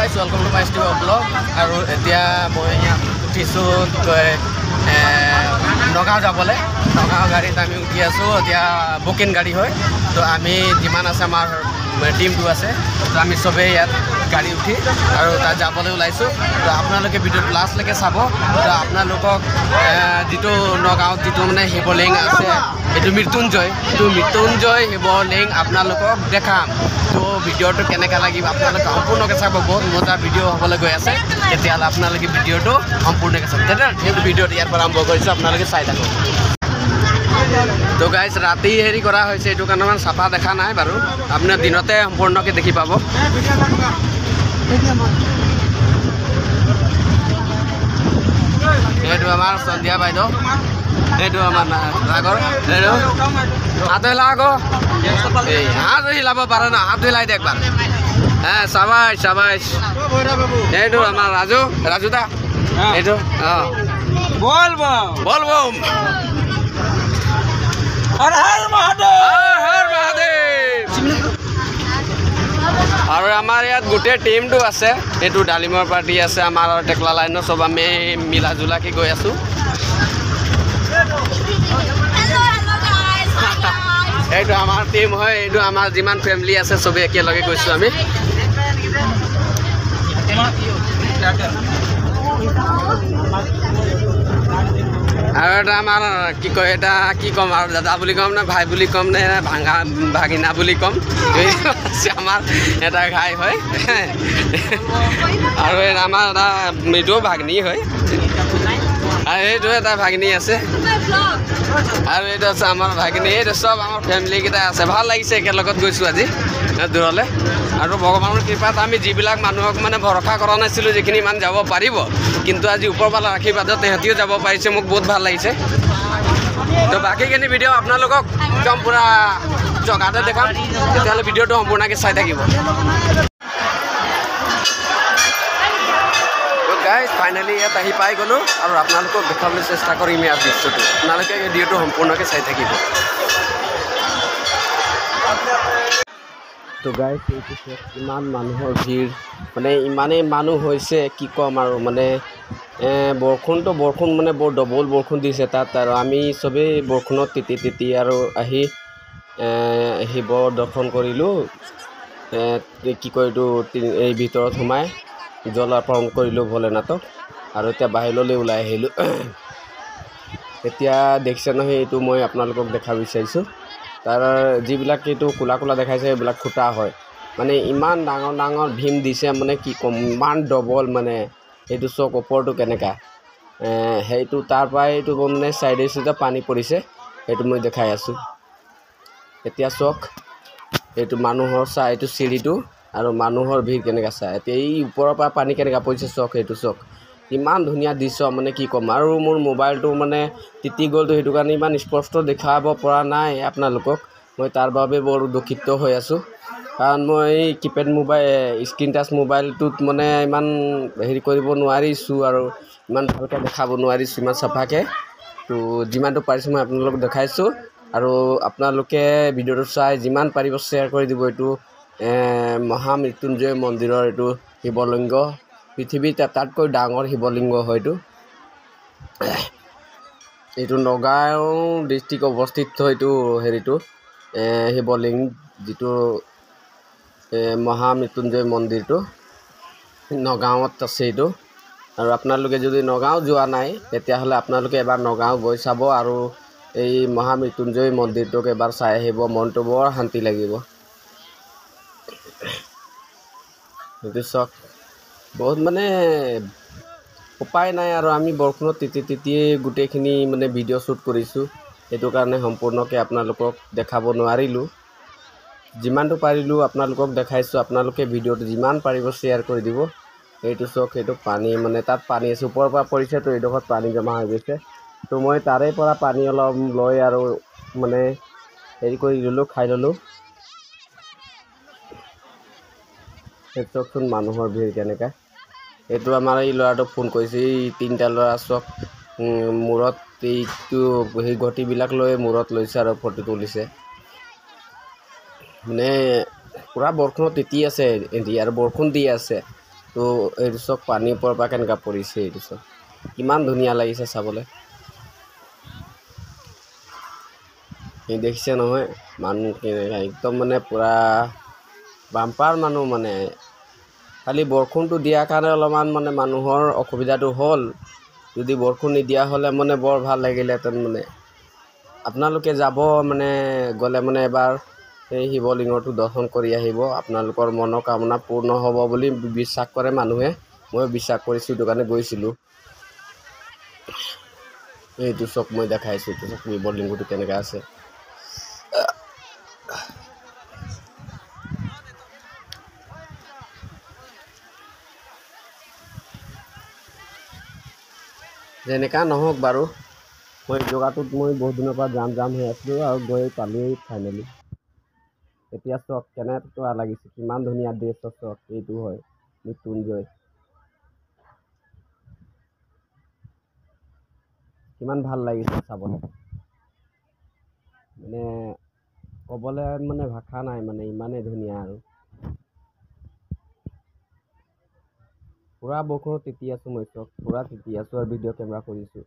guys, welcome to my studio vlog. আৰু এতিয়া মই উঠিছোঁ নগাঁও যাবলৈ নগাঁও গাড়ীত আমি উঠি আছোঁ এতিয়া বুকিং গাড়ী হয় তো আমি যিমান আছে আমাৰ টিমটো আছে তো আমি চবেই ইয়াত গাড়ী উঠি আৰু তাত যাবলৈ ওলাইছোঁ তো আপোনালোকে ভিডিঅ'টো লাষ্টলৈকে চাব তো আপোনালোকক যিটো নগাঁৱত যিটো মানে শিৱলিং আছে এইটো মৃত্যুঞ্জয় শিৱলিং আপোনালোকক দেখাম তো ভিডিঅ'টো কেনেকৈ লাগিব আপোনালোকে সম্পূৰ্ণকৈ চাব বহুত মজা ভিডিঅ' হ'বলৈ গৈ আছে তেতিয়াহ'লে আপোনালোকে ভিডিঅ'টো সম্পূৰ্ণকৈ চাব তেতিয়া সেইটো ভিডিঅ'টো ইয়াৰ পৰা আৰম্ভ কৰিছোঁ আপোনালোকে চাই থাকক তো গাইজ ৰাতি হেৰি কৰা হৈছে এইটো কাৰণে মানে চাফা দেখা নাই বাৰু আপুনি দিনতে সম্পূৰ্ণকৈ দেখি পাব এইটো আমাৰ সন্ধিয়া বাইদেউ এইটো আমাৰ ৰাগৰ এইটো হাত হিলা আকৌ এই হাত হিলাব পাৰে ন হাত হিলাই দে একবাৰ হ্যাঁ চাবাইছ চাবাইছ এইটো আমাৰ ৰাজু দা এইটো অঁ বলবম হৰ হৰ মহাদেৱ আৰু আমাৰ ইয়াত গোটেই টিমটো আছে এইটো ডালিমৰ পাৰ্টি আছে আমাৰ টেকলা লাইনৰ চব আমি মিলা জুলাকে গৈ আছোঁ এইটো আমাৰ টিম হয় এইটো আমাৰ যিমান ফেমিলি আছে চবেই একেলগে গৈছোঁ আমি আৰু এটা আমাৰ কি কয় এটা কি ক'ম আৰু দাদা বুলি ক'ম নে ভাই বুলি ক'ম নে ভাগিনা বুলি ক'ম আমাৰ এটা ঘাই হয় আৰু আমাৰ এটা মৃদু ভাগিনী হয় আৰু এইটো এটা ভাগিনী আছে আৰু এইটো আছে আমাৰ ভাগিনী এইটো চব আমাৰ ফেমিলিকেইটা আছে ভাল লাগিছে একেলগত গৈছোঁ আজি দূৰলৈ আৰু ভগৱানৰ কৃপাত আমি যিবিলাক মানুহক মানে ভৰসা কৰা নাছিলোঁ যিখিনি ইমান যাব পাৰিব কিন্তু আজি ওপৰৱালা আশীৰ্বাদত সিহঁতিও যাব পাৰিছে মোক বহুত ভাল লাগিছে তো বাকীখিনি ভিডিঅ' আপোনালোকক একদম পূৰা জগাতে দেখাম তেতিয়াহ'লে ভিডিঅ'টো সম্পূৰ্ণকৈ চাই থাকিব গাইজ ফাইনেলি ইয়াত আহি পাই গ'লোঁ আৰু আপোনালোকক দেখাবলৈ চেষ্টা কৰিম ইয়াৰ দৃশ্যটো আপোনালোকে ভিডিঅ'টো সম্পূৰ্ণকৈ চাই থাকিব তো গাইজ এইটো ইমান মানুহৰ ভিৰ মানে ইমানেই মানুহ হৈছে কি ক'ম আৰু মানে বৰষুণ মানে বৰ ডবল বৰষুণ দিছে তাত আৰু আমি চবেই বৰষুণত তিতি আৰু আহি শিৱ দৰ্শন কৰিলোঁ কি কয় এইটো এই ভিতৰত সোমাই জল অৰ্পণ কৰিলোঁ ভোলেনাথক আৰু এতিয়া বাহিৰলৈ ওলাই আহিলোঁ এতিয়া দেখিছে নহয় এইটো মই আপোনালোকক দেখাব বিচাৰিছোঁ তাৰ যিবিলাক এইটো কোলা কোলা দেখাইছে সেইবিলাক খুটা হয় মানে ইমান ডাঙৰ ডাঙৰ ভীম দিছে মানে কি ক'ম ইমান ডবল মানে সেইটো চক ওপৰটো কেনেকুৱা সেইটো তাৰ পৰাই এইটো মানে চাইডে চাইডে পানী পৰিছে সেইটো মই দেখাই আছোঁ এতিয়া চক এইটো মানুহৰ চাই এইটো চিৰিটো আৰু মানুহৰ ভিৰ কেনেকুৱা চাই এতিয়া এই ওপৰৰ পৰা পানী কেনেকুৱা পৰিছে চক সেইটো চক ইমান ধুনীয়া দৃশ্য মানে কি ক'ম আৰু মোৰ মোবাইলটো মানে তিতি গ'লতো সেইটো কাৰণে ইমান স্পষ্ট দেখাব পৰা নাই আপোনালোকক মই তাৰ বাবে বৰ দুখিত হৈ আছোঁ কাৰণ মই কিপেড মোবাইল স্ক্ৰীণ টাচ মোবাইলটোত মানে ইমান হেৰি কৰিব নোৱাৰিছোঁ আৰু ইমান ভালকৈ দেখাব নোৱাৰিছোঁ ইমান চাফাকৈ তো যিমানটো পাৰিছোঁ মই আপোনালোকক দেখাইছোঁ আৰু আপোনালোকে ভিডিঅ'টো চাই যিমান পাৰিব শ্বেয়াৰ কৰি দিব এইটো মহামৃত্যুঞ্জয় মন্দিৰৰ এইটো শিৱলিংগ পৃথিৱীত আটাইতকৈ ডাঙৰ শিৱলিংগ হয়তো এইটো নগাঁও ডিষ্ট্ৰিক্ট অৱস্থিত এইটো হেৰিটো শিৱলিংগ যিটো মহামৃত্যুঞ্জয় মন্দিৰটো নগাঁৱত আছে এইটো আৰু আপোনালোকে যদি নগাঁও যোৱা নাই তেতিয়াহ'লে আপোনালোকে এবাৰ নগাঁও গৈ চাব আৰু এই মহামৃত্যুঞ্জয় মন্দিৰটোক এবাৰ চাই আহিব মনটো বৰ শান্তি লাগিব সেইটো চক বহুত মানে উপায় নাই আৰু আমি বৰষুণত তিতিয়ে গোটেইখিনি মানে ভিডিঅ' শ্বুট কৰিছোঁ সেইটো কাৰণে সম্পূৰ্ণকৈ আপোনালোকক দেখাব নোৱাৰিলোঁ যিমানটো পাৰিলোঁ আপোনালোকক দেখাইছোঁ আপোনালোকে ভিডিঅ'টো যিমান পাৰিব শ্বেয়াৰ কৰি দিব এইটো চক সেইটো পানী মানে তাত পানী আছে ওপৰৰ পৰা পৰিছে তো এইডোখৰত পানী জমা হৈ গৈছে তো মই তাৰে পৰা পানী অলপ লৈ আৰু মানে হেৰি কৰি ল'লোঁ খাই ল'লোঁ চকচোন মানুহৰ ভিৰ কেনেকৈ এইটো আমাৰ এই ল'ৰাটোক ফোন কৰিছে এই তিনিটা ল'ৰা চক মূৰত এইটো সেই ঘটিবিলাক লৈ মূৰত লৈছে আৰু ফটো তুলিছে মানে পুৰা বৰষুণত তিতি আছে আৰু বৰষুণ দি আছে তো এইটো চাওক পানীৰ ওপৰৰ পৰা কেনেকুৱা পৰিছে এইটো চাওক কিমান ধুনীয়া লাগিছে চাবলৈ এই দেখিছে নহয় মানুহ কেনেকুৱা একদম মানে পূৰা বাম্পাৰ মানুহ মানে খালি বৰষুণটো দিয়াৰ কাৰণে অলপমান মানে মানুহৰ অসুবিধাটো হ'ল যদি বৰষুণ নিদিয়া হ'লে মানে বৰ ভাল লাগিলেহেঁতেন মানে আপোনালোকে যাব মানে গ'লে মানে এবাৰ এই শিৱলিংগটো দৰ্শন কৰি আহিব আপোনালোকৰ মনৰ কামনা পূৰ্ণ হ'ব বুলি বিশ্বাস কৰে মানুহে মই বিশ্বাস কৰিছোঁ সেইটো কাৰণে গৈছিলোঁ এইটো চব মই দেখাইছোঁ এইটো চব শিৱলিংগটো কেনেকৈ আছে যেনেকুৱা নহওক বাৰু মই জেগাটোত মই বহুত দিনৰ পৰা যাম হৈ আছিলোঁ আৰু গৈ পালোঁৱেই ফাইনেলি এতিয়া চক কেনেকুৱা লাগিছে কিমান ধুনীয়া ড্ৰেছৰ চক এইটো হয় মৃত্যুঞ্জয় কিমান ভাল লাগিছে চাবলৈ মানে ক'বলৈ মানে ভাষা নাই মানে ইমানেই ধুনীয়া আৰু পূৰা বৰষুণত তিতি আছোঁ মই চক পূৰা তিতি আছোঁ আৰু ভিডিঅ' কেমেৰা কৰিছোঁ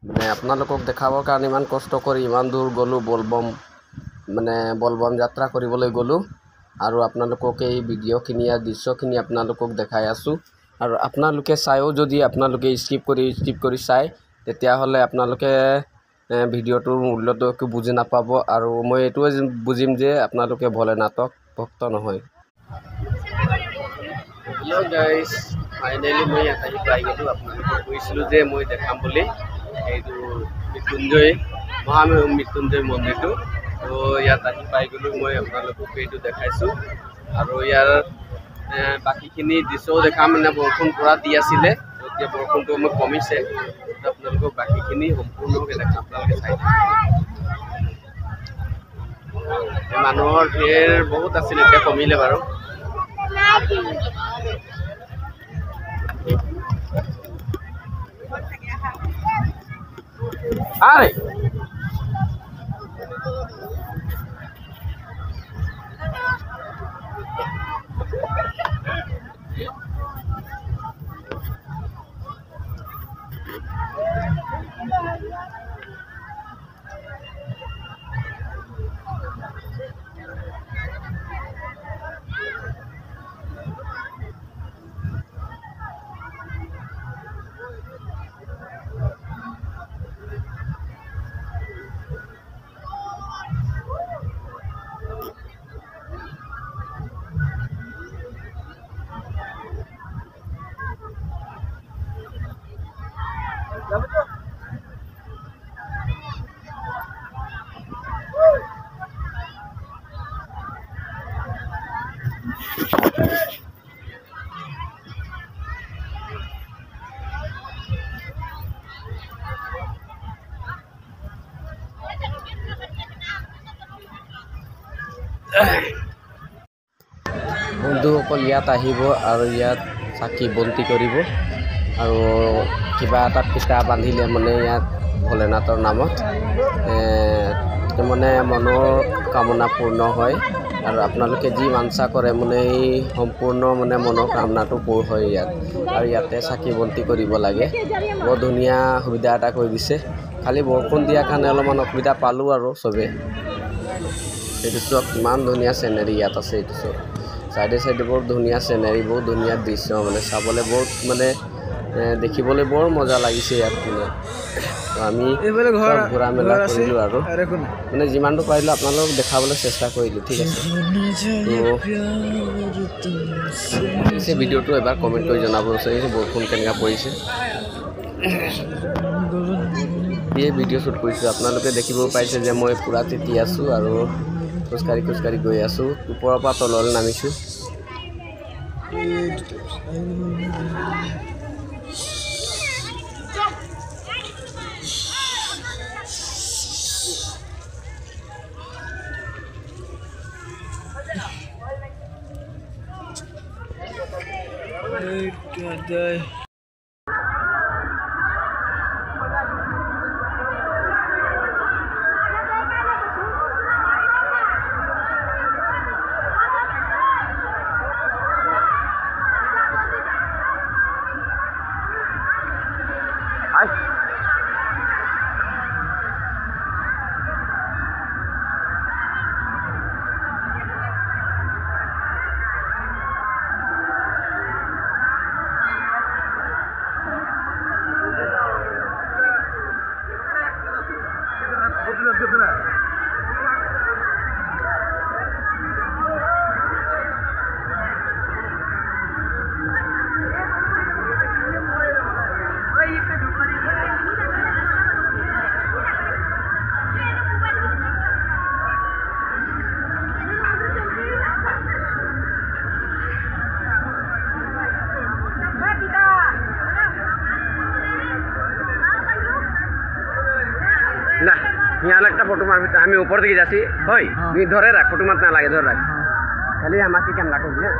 মানে আপোনালোকক দেখাবৰ কাৰণে ইমান কষ্ট কৰি ইমান দূৰ গ'লোঁ বলবম যাত্ৰা কৰিবলৈ গ'লোঁ আৰু আপোনালোকক এই ভিডিঅ'খিনি আৰু দৃশ্যখিনি আপোনালোকক দেখাই আছোঁ আৰু আপোনালোকে চায়ো যদি আপোনালোকে স্কিপ কৰি চায় তেতিয়াহ'লে আপোনালোকে ভিডিঅ'টোৰ মূল্যটো একো বুজি নাপাব আৰু মই এইটোৱে বুজিম যে আপোনালোকে ভোলেনাথক ভক্ত নহয় হেল্ল' গাইজ ফাইনেলি মই ইয়াত আহি পাই গ'লোঁ আপোনালোকক কৈছিলোঁ যে মই দেখাম বুলি এইটো মৃত্যুঞ্জয় মন্দিৰটো তো ইয়াত আহি পাই গ'লোঁ মই আপোনালোকক এইটো দেখাইছোঁ আৰু ইয়াৰ বাকীখিনি দৃশ্যও দেখাম মানে বৰষুণ পূৰা দি আছিলে এতিয়া বৰষুণটো অলপ কমিছে আপোনালোকক বাকীখিনি সম্পূৰ্ণকৈ দেখাম আপোনালোকে চাই মানুহৰ ভিৰ বহুত আছিল এতিয়া কমিলে বাৰু Hi. বন্ধুসকল ইয়াত আহিব আৰু ইয়াত চাকি বন্তি কৰিব আৰু কিবা এটা পিঠা বান্ধিলে মানে ইয়াত ভোলেনাথৰ নামত মানে মনৰ কামনা পূৰ্ণ হয় আৰু আপোনালোকে যি মানসা কৰে মানে এই সম্পূৰ্ণ মানে মনৰ কামনাটো পূৰ হয় ইয়াত আৰু ইয়াতে চাকি বন্তি কৰিব লাগে বৰ ধুনীয়া সুবিধা এটা কৰি দিছে খালি বৰষুণ দিয়াৰ কাৰণে অলপমান অসুবিধা পালোঁ আৰু চবে এইটো চব কিমান ধুনীয়া চিনেৰী ইয়াত আছে এইটো চব সাইডে বহুত ধুনীয়া চিনেৰী বহুত ধুনীয়া দৃশ্য মানে চাবলৈ বহুত মানে দেখিবলৈ বৰ মজা লাগিছে ইয়াত মানে আমি ঘূৰা মেলা কৰিলোঁ আৰু মানে যিমানটো পাৰিলোঁ আপোনালোকক দেখাবলৈ চেষ্টা কৰিলোঁ ঠিক আছে সেই ভিডিঅ'টো এবাৰ কমেণ্ট কৰি জনাব বিচাৰিছোঁ বৰষুণ কেনেকুৱা পৰিছে এই ভিডিঅ' শ্বুট কৰিছোঁ আপোনালোকে দেখিব পাইছে যে মই পূৰা তিতি আছোঁ আৰু খোজকাঢ়ি গৈ আছোঁ ওপৰৰ পৰা তললৈ নামিছোঁ ফটো মারবি আমি উপর দিকে যাচ্ছি হয় তুই ধরে রাখ ফটো মারতে না লাগে ধরে রাখ খালি আমাকে ক্যামেরা করবি হ্যাঁ